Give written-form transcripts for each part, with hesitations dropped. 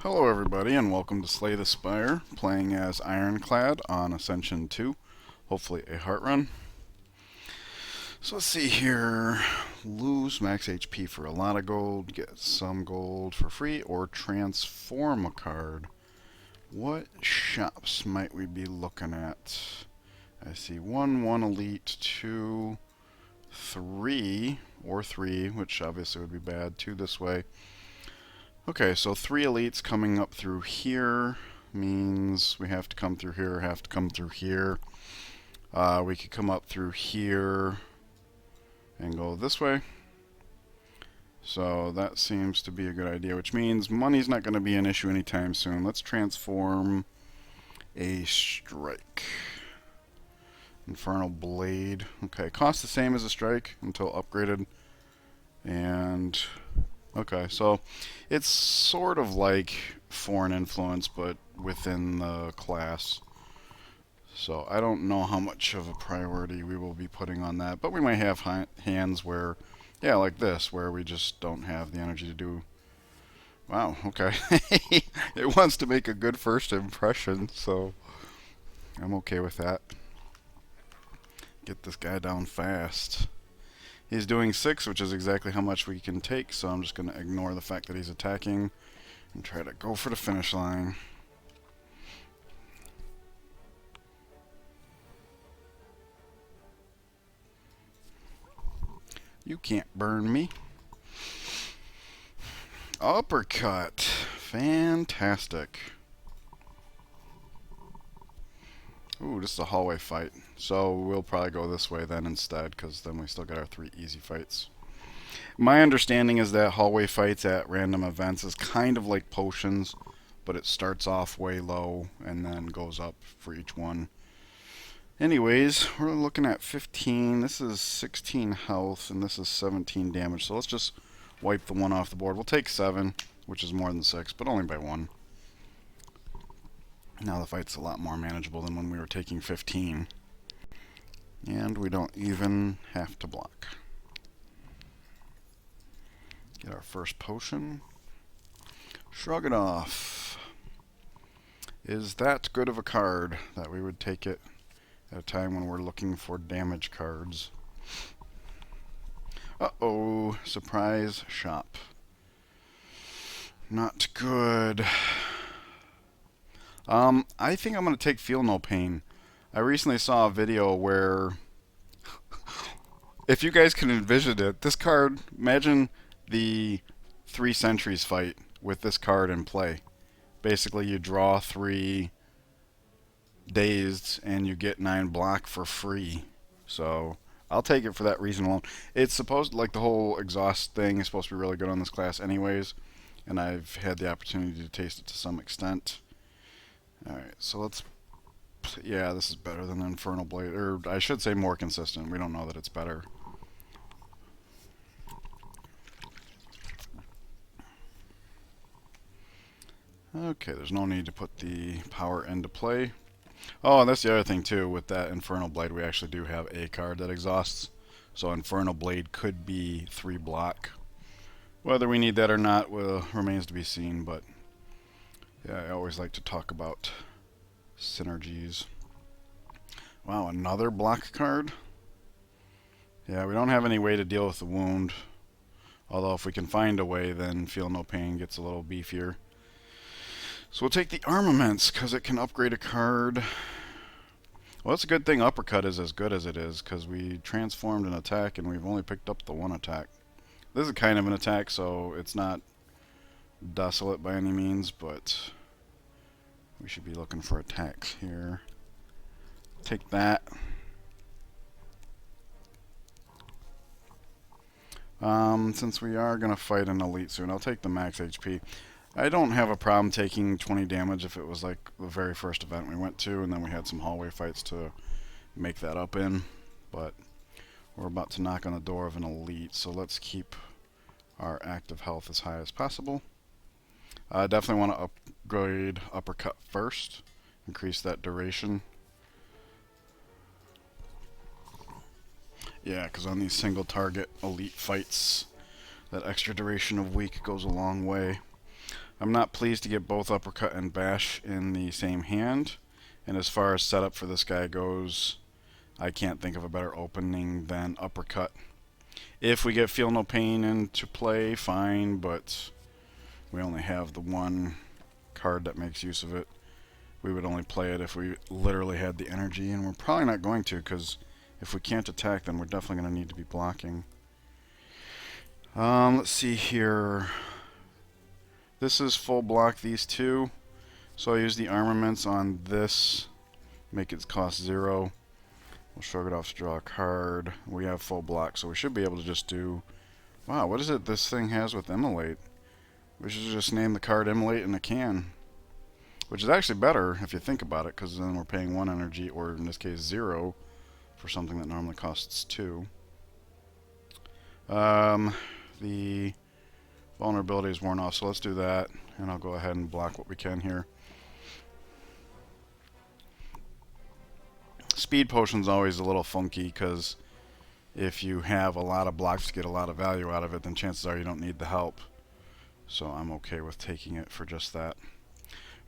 Hello everybody and welcome to Slay the Spire, playing as Ironclad on Ascension 2, hopefully a heart run. So let's see here, lose max HP for a lot of gold, get some gold for free, or transform a card. What shops might we be looking at? I see 1 elite, 2, 3, or 3, which obviously would be bad, 2 this way. Okay, so 3 elites coming up through here means we have to come through here, have to come through here. We could come up through here and go this way. So that seems to be a good idea, which means money's not going to be an issue anytime soon. Let's transform a strike. Infernal Blade. Okay, costs the same as a strike until upgraded. And okay, so it's sort of like foreign influence, but within the class. So I don't know how much of a priority we will be putting on that, but we might have hands where, yeah, like this, where we just don't have the energy to do. Wow, okay. It wants to make a good first impression, so I'm okay with that. Get this guy down fast. He's doing 6, which is exactly how much we can take, so I'm just going to ignore the fact that he's attacking and try to go for the finish line. You can't burn me. Uppercut. Fantastic. Ooh, this is a hallway fight. So we'll probably go this way then instead, because then we still got our 3 easy fights. My understanding is that hallway fights at random events is kind of like potions, but it starts off way low and then goes up for each one. Anyways, we're looking at 15. This is 16 health, and this is 17 damage. So let's just wipe the 1 off the board. We'll take 7, which is more than 6, but only by 1. Now the fight's a lot more manageable than when we were taking 15. And we don't even have to block. Get our first potion. Shrug it off. Is that good of a card that we would take it at a time when we're looking for damage cards? Uh-oh, surprise shop. Not good. I think I'm going to take Feel No Pain. I recently saw a video where, if you guys can envision it, this card, imagine the 3 Centuries fight with this card in play. Basically, you draw 3 Dazed and you get 9 block for free. So I'll take it for that reason alone. It's supposed, like the whole exhaust thing is supposed to be really good on this class anyways, and I've had the opportunity to taste it to some extent. Alright, so let's, yeah, this is better than the Infernal Blade, or I should say more consistent. We don't know that it's better. Okay, there's no need to put the power into play. Oh, and that's the other thing too, with that Infernal Blade, we actually do have a card that exhausts. So Infernal Blade could be 3 block. Whether we need that or not remains to be seen, but yeah, I always like to talk about synergies. Wow, another block card? Yeah, we don't have any way to deal with the wound. Although if we can find a way, then Feel No Pain gets a little beefier. So we'll take the armaments, because it can upgrade a card. Well, it's a good thing Uppercut is as good as it is, because we transformed an attack and we've only picked up the 1 attack. This is kind of an attack, so it's not desolate by any means, but we should be looking for attacks here. Take that. Since we are going to fight an elite soon, I'll take the max HP. I don't have a problem taking 20 damage if it was like the very first event we went to, and then we had some hallway fights to make that up in. But we're about to knock on the door of an elite, so let's keep our active health as high as possible. I definitely want to upgrade Uppercut first, increase that duration. Yeah, because on these single target elite fights, that extra duration of weak goes a long way. I'm not pleased to get both Uppercut and Bash in the same hand. And as far as setup for this guy goes, I can't think of a better opening than Uppercut. If we get Feel No Pain into play, fine, but we only have the one card that makes use of it. We would only play it if we literally had the energy, and we're probably not going to, because if we can't attack, then we're definitely going to need to be blocking. Let's see here. This is full block, these two. So I use the armaments on this, make it cost 0. We'll shrug it off to draw a card. We have full block, so we should be able to just do... Wow, what is it this thing has with Immolate? We should just name the card Immolate in a can. Which is actually better if you think about it, because then we're paying 1 energy, or in this case 0, for something that normally costs 2. The vulnerability is worn off, so let's do that, and I'll go ahead and block what we can here. Speed potion's always a little funky, because if you have a lot of blocks to get a lot of value out of it, then chances are you don't need the help. So I'm okay with taking it for just that.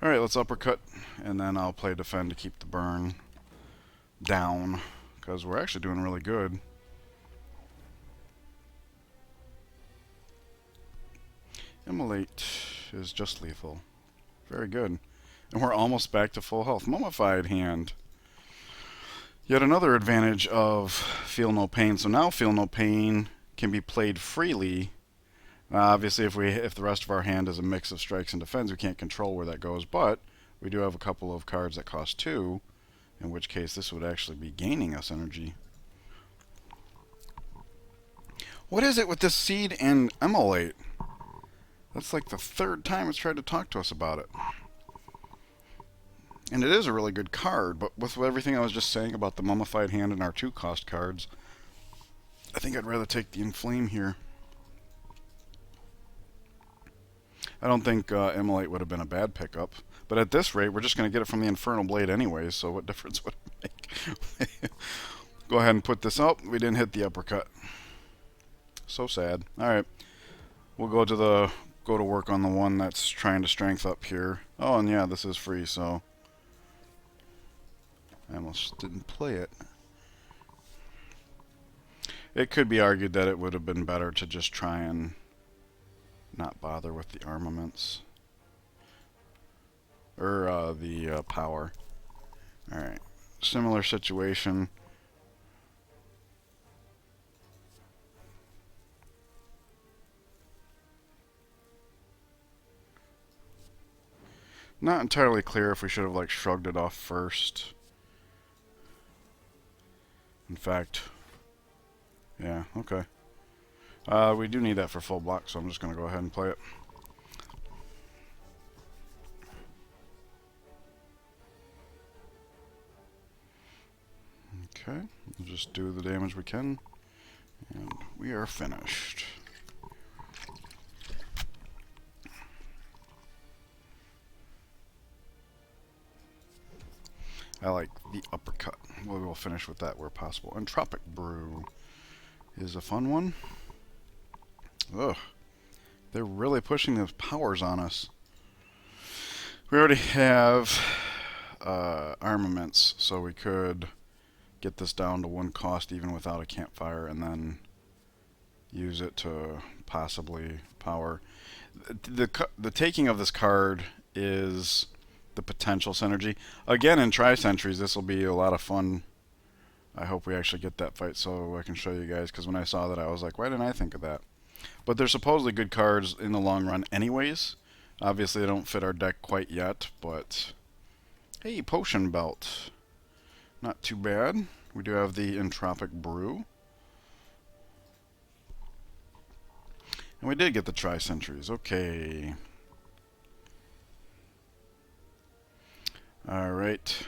Alright, let's Uppercut, and then I'll play Defend to keep the burn down, because we're actually doing really good. Immolate is just lethal. Very good. And we're almost back to full health. Mummified Hand. Yet another advantage of Feel No Pain. So now Feel No Pain can be played freely. Obviously, if the rest of our hand is a mix of strikes and defense, we can't control where that goes. But we do have a couple of cards that cost 2, in which case this would actually be gaining us energy. What is it with this Seed and Immolate? That's like the 3rd time it's tried to talk to us about it. And it is a really good card, but with everything I was just saying about the Mummified Hand and our 2-cost cards, I think I'd rather take the Inflame here. I don't think Immolate would have been a bad pickup, but at this rate, we're just going to get it from the Infernal Blade anyway, so what difference would it make? Go ahead and put this up. We didn't hit the Uppercut. So sad. Alright, we'll go to work on the one that's trying to strength up here. Oh, and yeah, this is free, so I almost didn't play it. It could be argued that it would have been better to just try and not bother with the armaments. Or the power. Alright, similar situation. Not entirely clear if we should have like shrugged it off first. In fact, yeah, okay. We do need that for full block, so I'm just going to go ahead and play it. Okay, we'll just do the damage we can, and we are finished. I like the Uppercut. We will finish with that where possible. And Tropic Brew is a fun one. Ugh. They're really pushing those powers on us. We already have armaments, so we could get this down to 1 cost even without a campfire, and then use it to possibly power. The taking of this card is the potential synergy. Again, in Tri-Centuries, this will be a lot of fun. I hope we actually get that fight so I can show you guys, because when I saw that I was like, why didn't I think of that? But they're supposedly good cards in the long run anyways. Obviously they don't fit our deck quite yet, but hey, Potion Belt. Not too bad. We do have the Entropic Brew. And we did get the Tri-Centuries. Okay. Alright.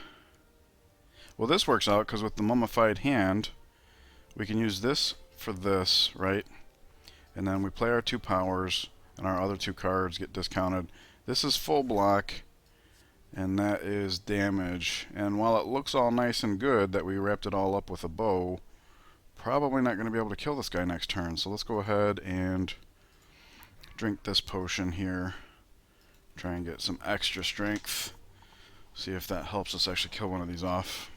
Well, this works out because with the Mummified Hand, we can use this for this, right? And then we play our 2 powers, and our other 2 cards get discounted. This is full block, and that is damage. And while it looks all nice and good that we wrapped it all up with a bow, probably not going to be able to kill this guy next turn. So let's go ahead and drink this potion here. Try and get some extra strength. See if that helps us actually kill one of these off.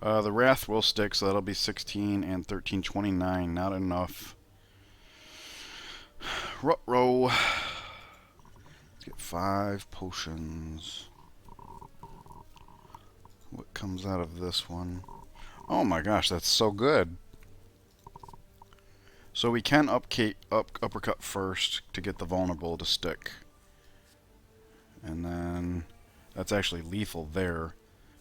The Wrath will stick, so that'll be 16 and 13, 29. Not enough. Ruh-roh. Let's get 5 potions. What comes out of this one? Oh my gosh, that's so good. So we can uppercut first to get the vulnerable to stick. And then that's actually lethal there.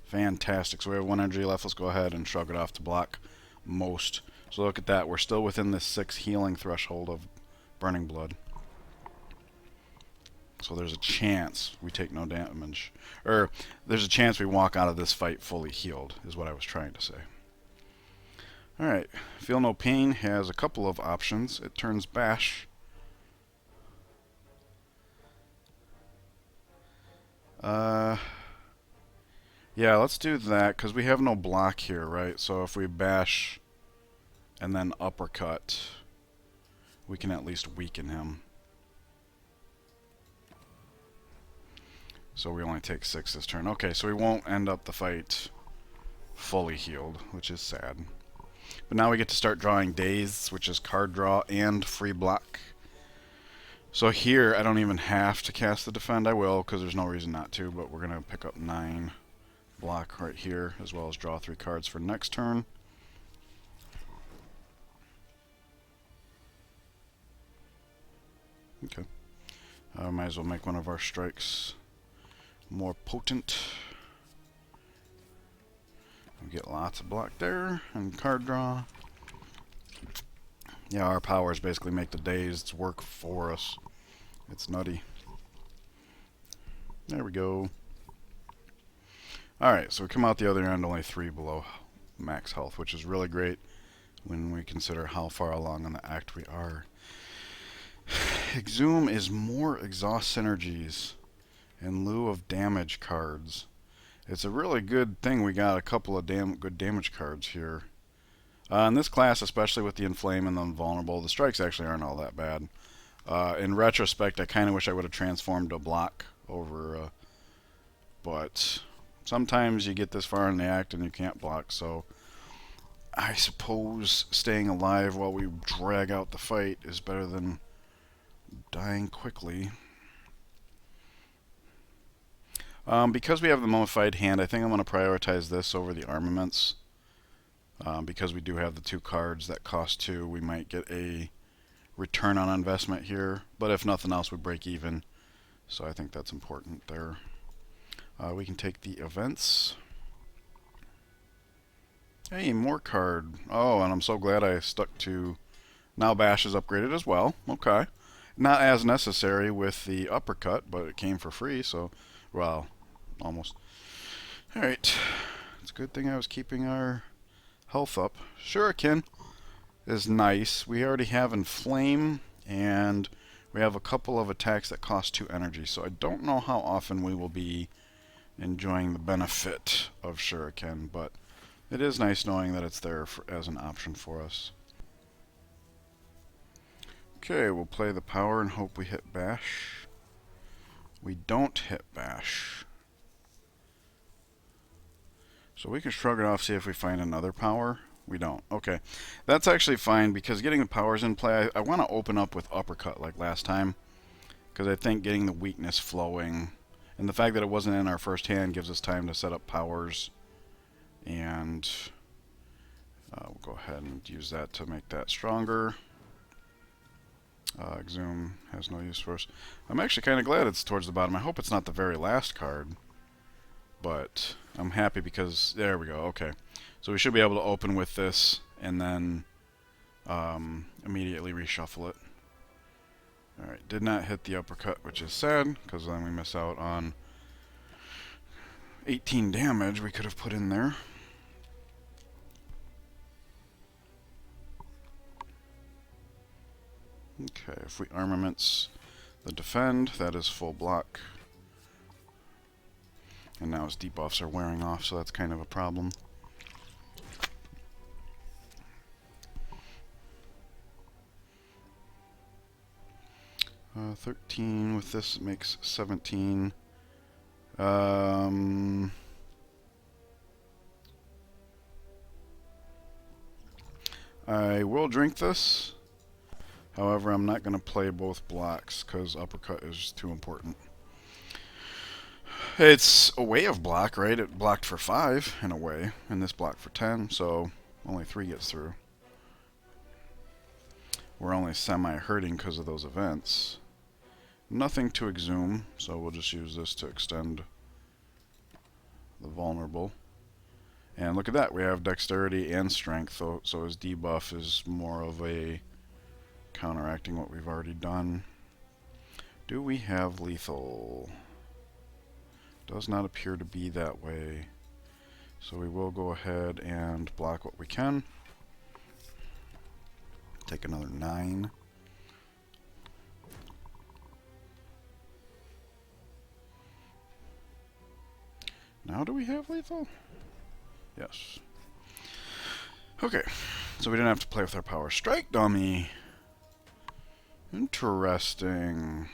Fantastic. So we have 1 energy left. Let's go ahead and shrug it off to block most. So look at that. We're still within the 6 healing threshold of Burning Blood. So there's a chance we take no damage. Or there's a chance we walk out of this fight fully healed, is what I was trying to say. Alright. Feel No Pain has a couple of options. It turns Bash. Yeah, let's do that, because we have no block here, right? So if we bash and then uppercut, we can at least weaken him. So we only take 6 this turn. Okay, so we won't end up the fight fully healed, which is sad. But now we get to start drawing Daze, which is card draw and free block. So here, I don't even have to cast the Defend. I will, because there's no reason not to, but we're going to pick up 9 block right here, as well as draw 3 cards for next turn. Okay. Might as well make one of our strikes more potent. We get lots of block there, and card draw. Yeah, our powers basically make the Dazed work for us. It's nutty. There we go. Alright, so we come out the other end only 3 below max health, which is really great when we consider how far along in the act we are. Exhume is more exhaust synergies in lieu of damage cards. It's a really good thing we got a couple of good damage cards here. In this class, especially with the Inflame and the Invulnerable, the strikes actually aren't all that bad. In retrospect, I kind of wish I would have transformed a block over, but sometimes you get this far in the act and you can't block, so I suppose staying alive while we drag out the fight is better than dying quickly. Because we have the mummified hand, I think I'm going to prioritize this over the armaments. Because we do have the 2 cards that cost 2, we might get a return on investment here. But if nothing else, we break even. So I think that's important there. We can take the events. Hey, more card. Oh, and I'm so glad I stuck to... Now Bash is upgraded as well. Okay. Not as necessary with the uppercut, but it came for free, so... Well, almost. Alright. It's a good thing I was keeping our health up. Shuriken is nice. We already have Inflame, and we have a couple of attacks that cost 2 energy, so I don't know how often we will be enjoying the benefit of Shuriken, but it is nice knowing that it's there as an option for us. Okay, we'll play the power and hope we hit Bash. We don't hit Bash. So we can shrug it off, see if we find another power. We don't. Okay. That's actually fine, because getting the powers in play, I want to open up with uppercut like last time, because I think getting the weakness flowing, and the fact that it wasn't in our first hand gives us time to set up powers, and we'll go ahead and use that to make that stronger. Exhume has no use for us. I'm actually kind of glad it's towards the bottom. I hope it's not the very last card, but I'm happy because there we go. Okay, so we should be able to open with this and then immediately reshuffle it. Alright, did not hit the uppercut, which is sad, because then we miss out on 18 damage we could have put in there. Okay, if we armaments the defend, that is full block. And now his debuffs are wearing off, so that's kind of a problem. Uh, 13 with this makes 17. I will drink this. However, I'm not going to play both blocks because uppercut is too important. It's a way of block, right? It blocked for 5 in a way, and this blocked for 10, so only 3 gets through. We're only semi-hurting because of those events. Nothing to exhume, so we'll just use this to extend the vulnerable. And look at that, we have dexterity and strength, so his debuff is more of a counteracting what we've already done. Do we have lethal? Does not appear to be that way. So we will go ahead and block what we can. Take another 9. Now do we have lethal? Yes. Okay, so we didn't have to play with our power strike dummy. Interesting.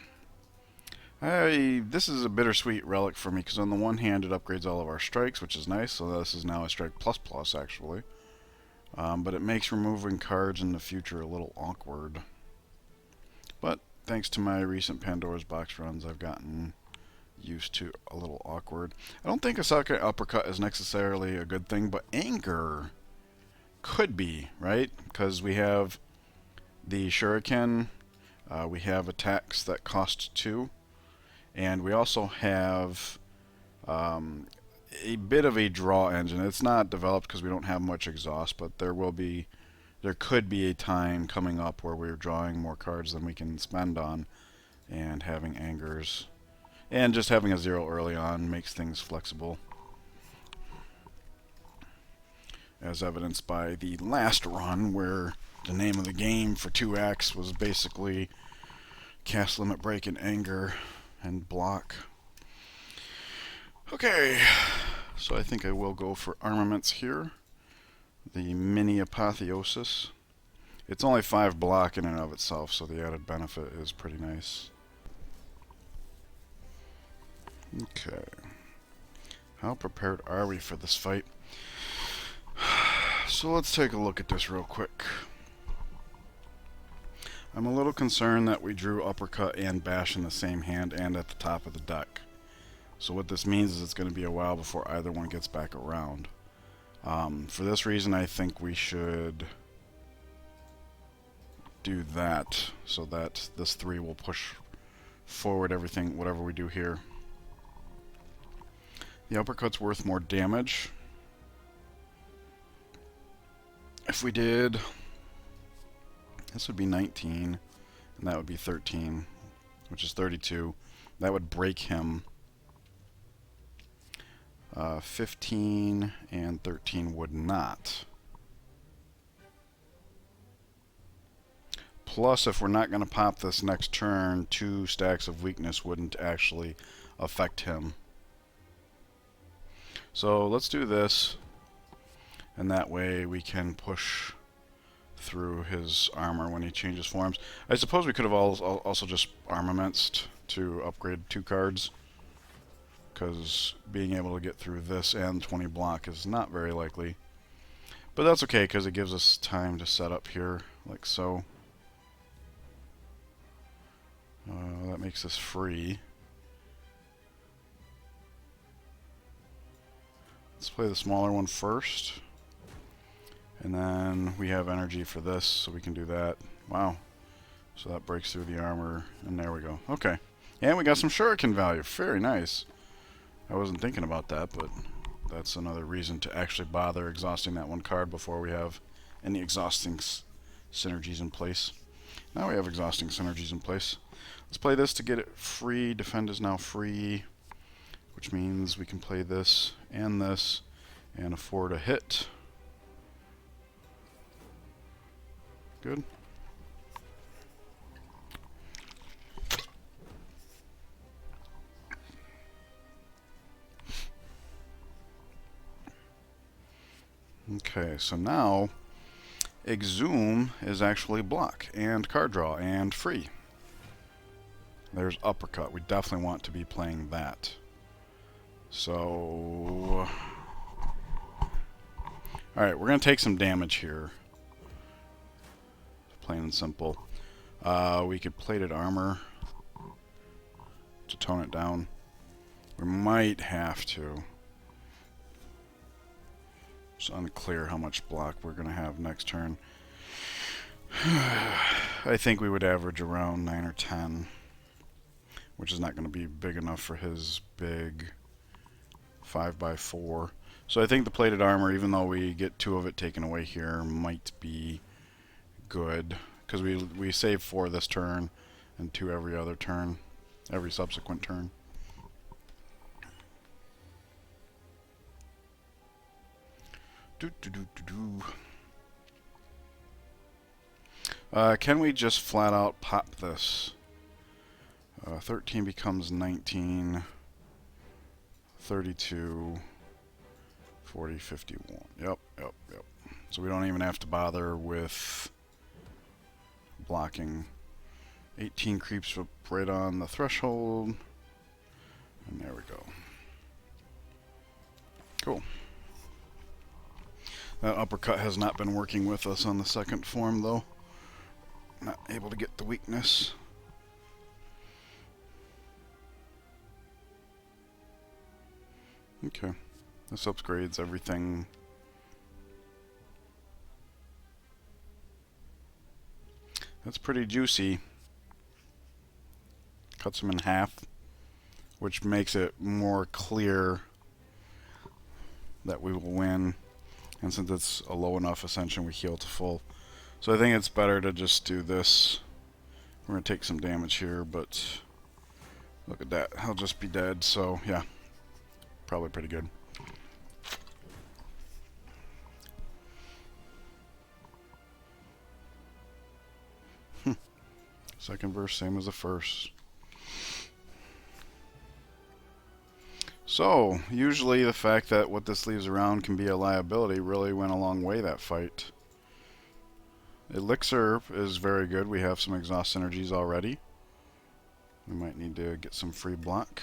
This is a bittersweet relic for me because on the one hand it upgrades all of our strikes, which is nice, so this is now a strike plus plus actually. But it makes removing cards in the future a little awkward. But thanks to my recent Pandora's Box runs, I've gotten used to a little awkward. I don't think a second uppercut is necessarily a good thing, but anger could be, right? Because we have the shuriken, we have attacks that cost 2, and we also have a bit of a draw engine. It's not developed because we don't have much exhaust, but there could be a time coming up where we're drawing more cards than we can spend on, and having angers. And just having a 0 early on makes things flexible. As evidenced by the last run, where the name of the game for 2x was basically cast limit break and anger and block. Okay, so I think I will go for armaments here. The mini apotheosis. It's only 5 block in and of itself, so the added benefit is pretty nice. Okay. How prepared are we for this fight? So let's take a look at this real quick. I'm a little concerned that we drew uppercut and bash in the same hand and at the top of the deck. So what this means is it's going to be a while before either one gets back around. For this reason, I think we should do that so that this 3 will push forward everything, whatever we do here. The uppercut's worth more damage. If we did, this would be 19, and that would be 13, which is 32. That would break him. 15 and 13 would not. Plus, if we're not going to pop this next turn, 2 stacks of weakness wouldn't actually affect him. So let's do this, and that way we can push through his armor when he changes forms. I suppose we could have also just armamentsed to upgrade 2 cards, because being able to get through this and 20 block is not very likely. But that's okay, because it gives us time to set up here, like so. That makes this free. Let's play the smaller one first. And then we have energy for this, so we can do that. Wow. So that breaks through the armor, and there we go. Okay. And we got some shuriken value. Very nice. I wasn't thinking about that, but that's another reason to actually bother exhausting that 1 card before we have any exhausting synergies in place. Now we have exhausting synergies in place. Let's play this to get it free. Defend is now free, which means we can play this and afford a hit. Good. Okay, so now Exhume is actually block and card draw and free. There's Uppercut. We definitely want to be playing that. So, alright, we're going to take some damage here. Plain and simple. We could Plated Armor to tone it down. We might have to. It's unclear how much block we're going to have next turn. I think we would average around 9 or 10, which is not going to be big enough for his big 5x4. So I think the Plated Armor, even though we get 2 of it taken away here, might be good. Because we save 4 this turn and 2 every other turn, every subsequent turn. Can we just flat out pop this? 13 becomes 19, 32, 40, 51. Yep. So we don't even have to bother with blocking. 18 creeps up right on the threshold. And there we go. Cool. That Uppercut has not been working with us on the second form, though. Not able to get the weakness. Okay. This upgrades everything. That's pretty juicy. Cuts them in half, which makes it more clear that we will win. And since it's a low enough ascension, we heal to full. So I think it's better to just do this. We're going to take some damage here, but look at that. He'll just be dead, so yeah. Probably pretty good. Second verse, same as the first. So, usually the fact that what this leaves around can be a liability really went a long way that fight. Elixir is very good. We have some exhaust synergies already. We might need to get some free block.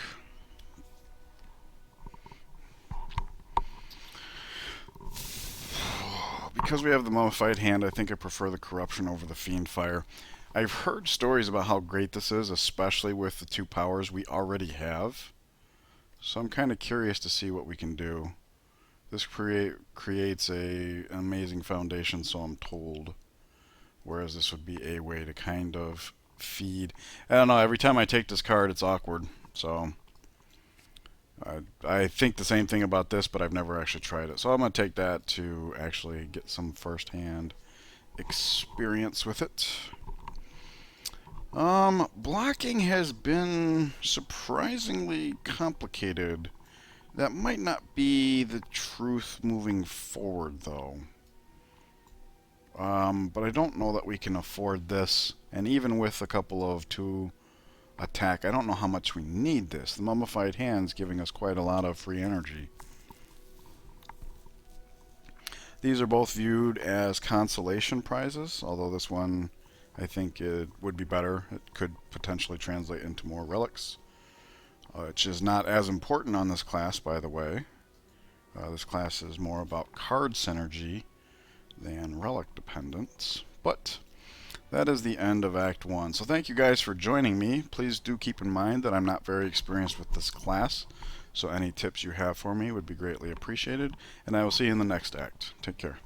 Because we have the mummified hand, I think I prefer the corruption over the fiend fire. I've heard stories about how great this is, especially with the 2 powers we already have. So I'm kind of curious to see what we can do. This creates an amazing foundation, so I'm told. Whereas this would be a way to kind of feed. I don't know, every time I take this card, it's awkward. So I think the same thing about this, but I've never actually tried it. So I'm going to take that to actually get some first-hand experience with it. Blocking has been surprisingly complicated. That might not be the truth moving forward, though. But I don't know that we can afford this. And even with a couple of 2 attack, I don't know how much we need this. The mummified hand's giving us quite a lot of free energy. These are both viewed as consolation prizes, although this one, I think it would be better. It could potentially translate into more relics, which is not as important on this class, by the way. This class is more about card synergy than relic dependence. But that is the end of Act 1. So thank you guys for joining me. Please do keep in mind that I'm not very experienced with this class, so any tips you have for me would be greatly appreciated. And I will see you in the next act. Take care.